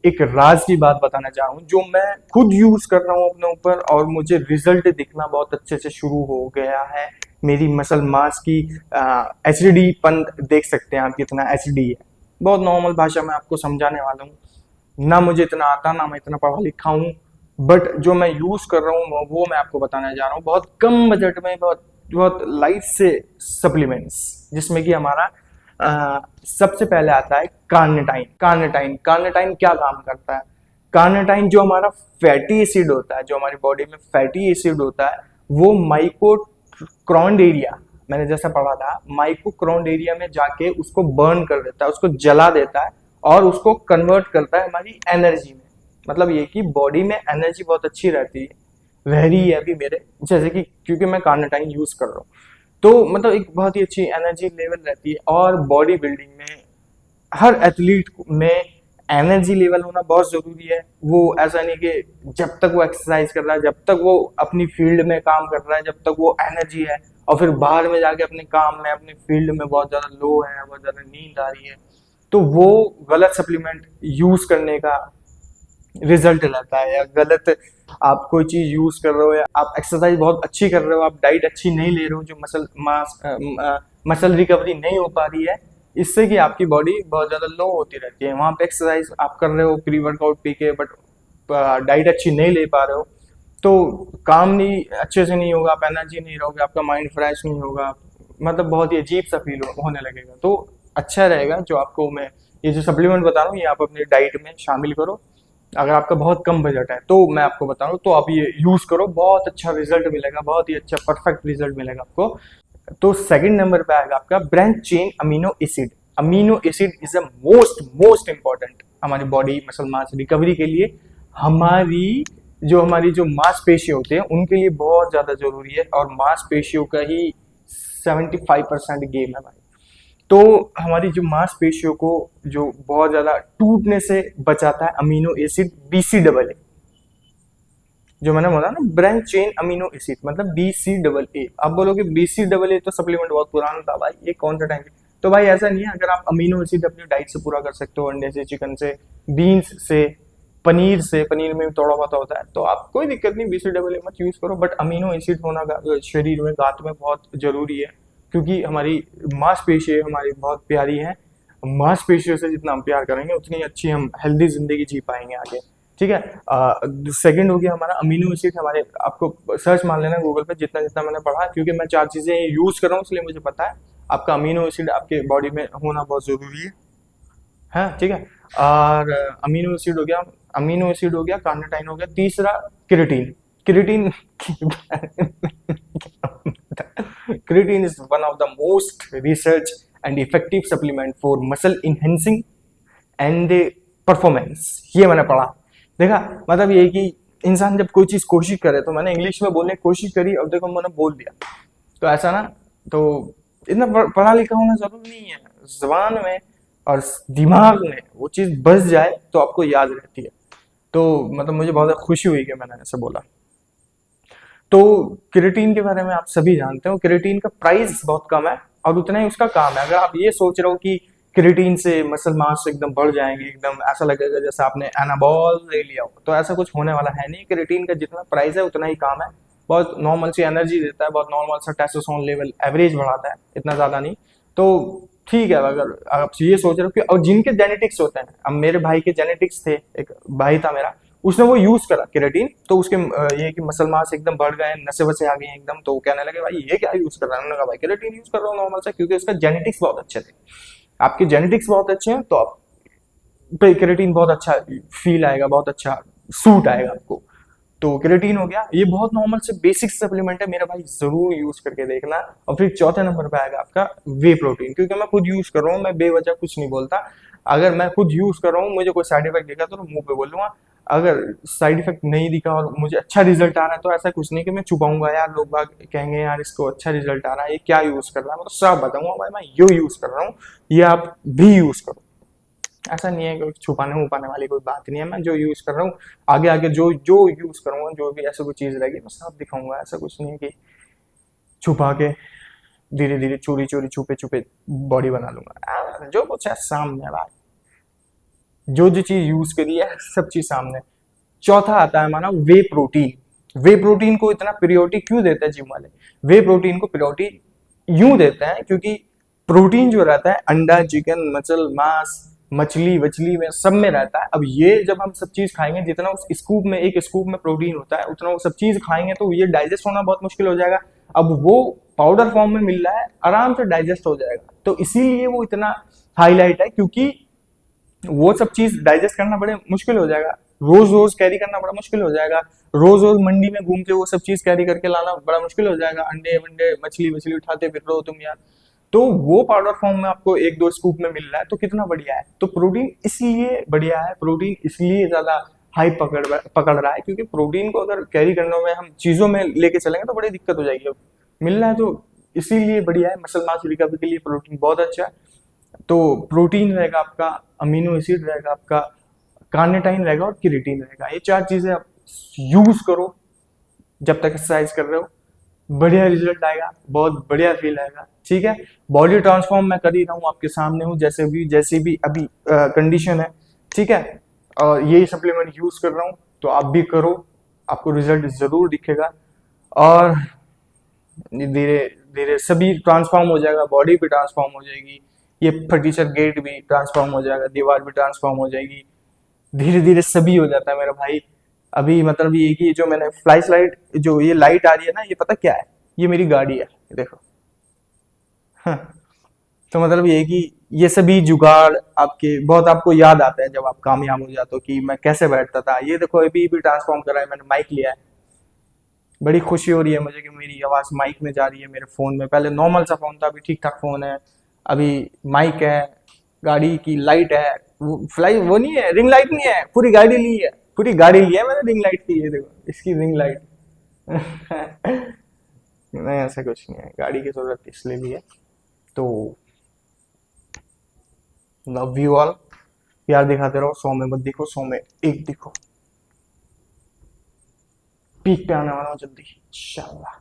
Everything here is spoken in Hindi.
एक राज की बात बताना चाहूँ जो मैं खुद यूज कर रहा हूँ अपने ऊपर, और मुझे रिजल्ट दिखना बहुत अच्छे से शुरू हो गया है। मेरी मसल मास की एचडी पन देख सकते हैं आप, कितना एचडी है। बहुत नॉर्मल भाषा में आपको समझाने वाला हूँ। ना मुझे इतना आता, ना मैं इतना पढ़ा लिखा हूँ, बट जो मैं यूज कर रहा हूँ वो मैं आपको बताने जा रहा हूँ, बहुत कम बजट में, बहुत बहुत लाइट से सप्लीमेंट्स, जिसमें कि हमारा सबसे पहले आता है कार्निटाइन। कार्निटाइन कार्निटाइन क्या काम करता है? कार्निटाइन जो हमारा फैटी एसिड होता है, जो हमारी बॉडी में फैटी एसिड होता है, वो माइकोक्रोन्डेरिया, मैंने जैसा पढ़ा था, माइकोक्रोन्डेरिया में जाके उसको बर्न कर देता है, उसको जला देता है, और उसको कन्वर्ट करता है हमारी एनर्जी में। मतलब ये कि बॉडी में एनर्जी बहुत अच्छी रहती है, रह रही है अभी मेरे, जैसे कि क्योंकि मैं कार्निटाइन यूज कर रहा हूँ। तो मतलब एक बहुत ही अच्छी एनर्जी लेवल रहती है। और बॉडी बिल्डिंग में हर एथलीट में एनर्जी लेवल होना बहुत जरूरी है। वो ऐसा नहीं कि जब तक वो एक्सरसाइज कर रहा है, जब तक वो अपनी फील्ड में काम कर रहा है, जब तक वो एनर्जी है, और फिर बाहर में जाके अपने काम में, अपने फील्ड में बहुत ज्यादा लो है, बहुत ज्यादा नींद आ रही है, तो वो गलत सप्लीमेंट यूज करने का रिजल्ट रहता है। या गलत आप कोई चीज यूज कर रहे हो, या आप एक्सरसाइज बहुत अच्छी कर रहे हो, आप डाइट अच्छी नहीं ले रहे हो, जो मसल मास मसल रिकवरी नहीं हो पा रही है, इससे कि आपकी बॉडी बहुत ज्यादा लो होती रहती है। वहां पे एक्सरसाइज आप कर रहे हो प्री वर्कआउट पी के, बट डाइट अच्छी नहीं ले पा रहे हो, तो काम नहीं अच्छे से नहीं होगा, आप एनर्जी नहीं रहोगे, आपका माइंड फ्रेश नहीं होगा, मतलब बहुत ही अजीब सा फील होने लगेगा। तो अच्छा रहेगा जो आपको मैं ये जो सप्लीमेंट बता रहा हूँ, ये आप अपनी डाइट में शामिल करो। अगर आपका बहुत कम बजट है तो मैं आपको बता रहा हूँ, तो आप ये यूज करो, बहुत अच्छा रिजल्ट मिलेगा, बहुत ही अच्छा परफेक्ट रिजल्ट मिलेगा आपको। तो सेकंड नंबर पे आएगा आपका branch chain amino acid. Amino acid is a most most important हमारी बॉडी मसल मास रिकवरी के लिए। हमारी जो मांसपेशियां होते हैं उनके लिए बहुत ज्यादा जरूरी है, और मांसपेशियों का ही 75% गेम है भाई। तो हमारी जो मांसपेशियों को जो बहुत ज्यादा टूटने से बचाता है अमीनो एसिड BC AA, जो मैंने बोला ना ब्रांच चेन अमीनो एसिड, मतलब BC AA। आप बोलोगे BC AA तो सप्लीमेंट बहुत पुराना था भाई, ये कौन सा टाइम? तो भाई ऐसा नहीं है, अगर आप अमीनो एसिड अपनी डाइट से पूरा कर सकते हो, अंडे से, चिकन से, बीन्स से, पनीर से, पनीर में भी थोड़ा बहुत होता है, तो आप कोई दिक्कत नहीं, BC AA मत यूज करो, बट अमीनो एसिड होना शरीर में, गात में बहुत जरूरी है, क्योंकि हमारी मांसपेशी हमारी बहुत प्यारी है। मांसपेशियों से जितना हम प्यार करेंगे उतनी अच्छी हम हेल्दी जिंदगी जी पाएंगे आगे। ठीक है। सेकंड हो गया हमारा अमीनो एसिड। हमारे आपको सर्च मार लेना गूगल पे, जितना जितना मैंने पढ़ा, क्योंकि मैं 4 चीजें यूज कर रहा हूँ इसलिए मुझे पता है। आपका अमीनो एसिड आपके बॉडी में होना बहुत जरूरी है। ठीक है। और अमीनो एसिड हो गया, कार्निटाइन हो गया। तीसरा creatine. Creatine creatine is one of the most research and effective supplement for muscle enhancing and performance. ये मैंने पढ़ा। देखा, मतलब ये कि इंसान जब कोई चीज कोशिश करे, तो मैंने इंग्लिश में बोलने की कोशिश करी और देखो मैंने बोल दिया, तो ऐसा ना, तो इतना पढ़ा लिखा होना जरूरी नहीं है, जबान में और दिमाग में वो चीज बस जाए तो आपको याद रहती है। तो मतलब मुझे बहुत खुशी हुई कि मैंने ऐसा बोला। तो क्रिएटिन के बारे में आप सभी जानते हो, क्रिएटिन का प्राइस बहुत कम है और उतना ही उसका काम है। अगर आप ये सोच रहे हो कि क्रिएटिन से मसल मास एकदम बढ़ जाएंगे, एकदम ऐसा लगेगा जैसे आपने एनाबॉल ले लिया हो, तो ऐसा कुछ होने वाला है नहीं। क्रिएटिन का जितना प्राइस है उतना ही काम है। बहुत नॉर्मल सी एनर्जी देता है, बहुत नॉर्मल सा टेस्टोस्टेरोन लेवल एवरेज बढ़ाता है, इतना ज्यादा नहीं। तो ठीक है, अगर आप ये सोच रहे हो कि, और जिनके जेनेटिक्स होते हैं, अब मेरे भाई के जेनेटिक्स थे, एक भाई था मेरा, उसने वो यूज करा केराटिन, तो उसके ये कि मसल मास एकदम बढ़ गए, नसें वसे आ गई एकदम। तो वो कहने लगे भाई ये क्या यूज कर रहा है? उन्होंने कहा भाई केराटिन यूज कर रहा हूँ नॉर्मल से, क्योंकि उसका जेनेटिक्स बहुत अच्छे थे। आपके जेनेटिक्स बहुत अच्छे हैं तो आप पे केराटिन बहुत अच्छा फील आएगा, बहुत अच्छा सूट आएगा आपको। तो केराटिन हो गया, ये बहुत नॉर्मल से बेसिक सप्लीमेंट है, मेरा भाई जरूर यूज करके देखना। और फिर चौथे नंबर पे आएगा आपका वे प्रोटीन, क्योंकि मैं खुद यूज कर रहा हूँ, मैं बेवजह कुछ नहीं बोलता। अगर मैं खुद यूज कर रहा हूँ, मुझे कोई साइड इफेक्ट दिखा तो मुंह पे बोलूंगा। अगर साइड इफेक्ट नहीं दिखा और मुझे अच्छा रिजल्ट आ रहा है, तो ऐसा कुछ नहीं कि मैं छुपाऊंगा, यार लोग बाग कहेंगे यार इसको अच्छा रिजल्ट आ रहा है, ये क्या यूज कर रहा है, मतलब सब बताऊंगा भाई मैं यो यूज कर रहा हूँ, ये आप भी यूज करो। ऐसा नहीं है कि छुपाने उपाने वाली कोई बात नहीं है। मैं जो यूज कर रहा हूँ, आगे आगे जो जो यूज करूंगा, जो भी ऐसा कोई चीज रहेगी मैं सब दिखाऊंगा। ऐसा कुछ नहीं है कि छुपा के धीरे धीरे चोरी चोरी छुपे छुपे बॉडी बना लूंगा। जो कुछ है सामने भाई। जो जो चीज यूज करी है सब चीज सामने। चौथा आता है हमारा वे प्रोटीन। वे प्रोटीन को इतना प्रायोरिटी क्यों देते हैं जिम वाले? वे प्रोटीन को प्रायोरिटी यूं देते हैं क्योंकि प्रोटीन जो रहता है अंडा, चिकन, मसल, मांस, मछली वछली में सब में रहता है। अब ये जब हम सब चीज खाएंगे, जितना उस स्कूप में, एक स्कूप में प्रोटीन होता है, उतना वो सब चीज खाएंगे तो ये डाइजेस्ट होना बहुत मुश्किल हो जाएगा। अब वो पाउडर फॉर्म में मिल रहा है, आराम से डाइजेस्ट हो जाएगा। तो इसीलिए वो इतना हाईलाइट है, क्योंकि वो सब चीज डाइजेस्ट करना बड़े मुश्किल हो जाएगा, रोज रोज कैरी करना बड़ा मुश्किल हो जाएगा, रोज रोज मंडी में घूम के वो सब चीज कैरी करके लाना बड़ा मुश्किल हो जाएगा, अंडे वंडे मछली वछली उठाते फिर रहो तुम यार। तो वो पाउडर फॉर्म में आपको एक दो स्कूप में मिल रहा है, तो कितना बढ़िया है। तो प्रोटीन इसलिए बढ़िया है, प्रोटीन इसलिए ज्यादा हाइप पकड़ रहा है, क्योंकि प्रोटीन को अगर कैरी करने में हम चीजों में लेके चलेंगे तो बड़ी दिक्कत हो जाएगी। अब मिल रहा है तो इसीलिए बढ़िया है। मसल मास रिकवरी के लिए प्रोटीन बहुत अच्छा है। तो प्रोटीन रहेगा आपका, अमीनो एसिड रहेगा आपका, कार्निटाइन रहेगा और क्रिएटिन रहेगा। ये चार चीजें आप यूज करो जब तक एक्सरसाइज कर रहे हो, बढ़िया रिजल्ट आएगा, बहुत बढ़िया फील आएगा। ठीक है, बॉडी ट्रांसफॉर्म मैं कर ही रहा हूँ, आपके सामने हूँ, जैसे भी अभी कंडीशन है। ठीक है, और यही सप्लीमेंट यूज कर रहा हूँ, तो आप भी करो, आपको रिजल्ट जरूर दिखेगा। और धीरे धीरे सभी ट्रांसफॉर्म हो जाएगा, बॉडी भी ट्रांसफॉर्म हो जाएगी, ये फर्नीचर गेट भी ट्रांसफॉर्म हो जाएगा, दीवार भी ट्रांसफॉर्म हो जाएगी, धीरे धीरे सभी हो जाता है मेरा भाई। अभी मतलब ये कि जो मैंने फ्लैश लाइट, जो ये लाइट आ रही है ना, ये पता क्या है? ये मेरी गाड़ी है, देखो। हाँ, तो मतलब ये कि ये सभी जुगाड़ आपके बहुत आपको याद आते हैं जब आप कामयाब हो जाते हो कि मैं कैसे बैठता था। ये देखो अभी भी ट्रांसफॉर्म करा है, मैंने माइक लिया है, बड़ी खुशी हो रही है मुझे कि मेरी आवाज माइक में जा रही है मेरे फोन में। पहले नॉर्मल सा फोन था, अभी ठीक ठाक फोन है, अभी माइक है, गाड़ी की लाइट है, वो फ्लाई वो नहीं है, रिंग लाइट नहीं है, पूरी गाड़ी ली है, पूरी गाड़ी ली है मैंने रिंग लाइट की। ये देखो इसकी रिंग लाइट। नहीं ऐसा कुछ नहीं है, गाड़ी की जरूरत इसलिए भी है। तो लव यू ऑल, प्यार दिखाते रहो, 100 में मत दिखो, 100 में एक दिखो। पीक पे आने वाला हूँ जल्दी इंशाल्लाह।